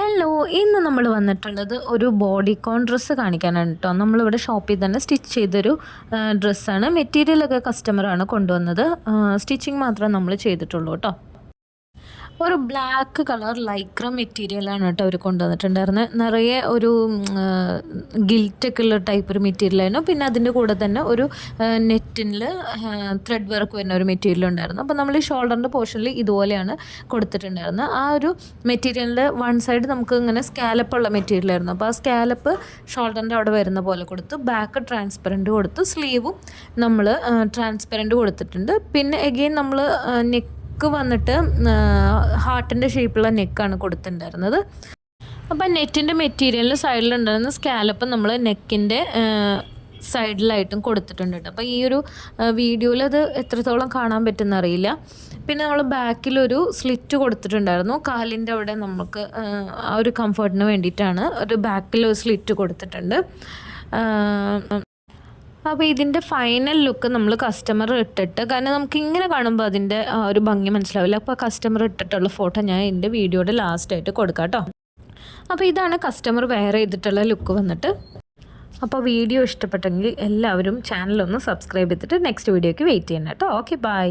Hello, ഇന്ന് നമ്മൾ വന്നിട്ടുള്ളത് ഒരു ബോഡിക്കോൺ ഡ്രസ്സ് കാണിക്കാനാണ് കേട്ടോ. നമ്മളിവിടെ ഷോപ്പിൽ തന്നെ സ്റ്റിച്ച് ചെയ്തൊരു ഡ്രസ്സാണ്. മെറ്റീരിയലൊക്കെ കസ്റ്റമറാണ് കൊണ്ടുവന്നത്. സ്റ്റിച്ചിങ് മാത്രമേ നമ്മൾ ചെയ്തിട്ടുള്ളൂ കേട്ടോ. ഒരു ബ്ലാക്ക് കളർ ലൈക്ര മെറ്റീരിയലാണ് കേട്ടോ അവർ കൊണ്ടുവന്നിട്ടുണ്ടായിരുന്നത്. നിറയെ ഒരു ഗിൽറ്റൊക്കെ ഉള്ള ടൈപ്പ് ഒരു മെറ്റീരിയലായിരുന്നു. പിന്നെ അതിൻ്റെ കൂടെ തന്നെ ഒരു നെറ്റിൽ ത്രെഡ് വർക്ക് വരുന്ന ഒരു മെറ്റീരിയൽ ഉണ്ടായിരുന്നു. അപ്പോൾ നമ്മൾ ഈ ഷോൾഡറിൻ്റെ പോർഷനിൽ ഇതുപോലെയാണ് കൊടുത്തിട്ടുണ്ടായിരുന്നത്. ആ ഒരു മെറ്റീരിയലിൻ്റെ വൺ സൈഡ് നമുക്ക് ഇങ്ങനെ സ്കാലപ്പുള്ള മെറ്റീരിയലായിരുന്നു. അപ്പോൾ ആ സ്കാലപ്പ് ഷോൾഡറിൻ്റെ അവിടെ വരുന്ന പോലെ കൊടുത്തു. ബാക്ക് ട്രാൻസ്പെറൻറ്റ് കൊടുത്തു. സ്ലീവും നമ്മൾ ട്രാൻസ്പെറൻറ്റ് കൊടുത്തിട്ടുണ്ട്. പിന്നെ എഗെയിൻ നമ്മൾ വന്നിട്ട് ഹാർട്ടിൻ്റെ ഷേപ്പുള്ള നെക്കാണ് കൊടുത്തിട്ടുണ്ടായിരുന്നത്. അപ്പോൾ നെറ്റിൻ്റെ മെറ്റീരിയലിന് സൈഡിലുണ്ടായിരുന്ന സ്കാലപ്പ് നമ്മൾ നെക്കിൻ്റെ സൈഡിലായിട്ടും കൊടുത്തിട്ടുണ്ട് കേട്ടോ. അപ്പോൾ ഈ ഒരു വീഡിയോയിൽ അത് എത്രത്തോളം കാണാൻ പറ്റുമെന്ന് അറിയില്ല. പിന്നെ നമ്മൾ ബാക്കിലൊരു സ്ലിറ്റ് കൊടുത്തിട്ടുണ്ടായിരുന്നു. കാലിൻ്റെ അവിടെ നമുക്ക് ആ ഒരു കംഫർട്ടിന് വേണ്ടിയിട്ടാണ് ഒരു ബാക്കിലൊരു സ്ലിറ്റ് കൊടുത്തിട്ടുണ്ട്. അപ്പോൾ ഇതിൻ്റെ ഫൈനൽ ലുക്ക് നമ്മൾ കസ്റ്റമർ ഇട്ടിട്ട്, കാരണം നമുക്ക് ഇങ്ങനെ കാണുമ്പോൾ അതിൻ്റെ ഒരു ഭംഗി മനസ്സിലാവില്ല. അപ്പോൾ കസ്റ്റമർ ഇട്ടിട്ടുള്ള ഫോട്ടോ ഞാൻ എൻ്റെ വീഡിയോയുടെ ലാസ്റ്റായിട്ട് കൊടുക്കാം കേട്ടോ. അപ്പോൾ ഇതാണ് കസ്റ്റമർ വെയർ ചെയ്തിട്ടുള്ള ലുക്ക് വന്നിട്ട്. അപ്പോൾ വീഡിയോ ഇഷ്ടപ്പെട്ടെങ്കിൽ എല്ലാവരും ചാനലൊന്ന് സബ്സ്ക്രൈബ് ചെയ്തിട്ട് നെക്സ്റ്റ് വീഡിയോയ്ക്ക് വെയിറ്റ് ചെയ്യണം കേട്ടോ. Okay, by.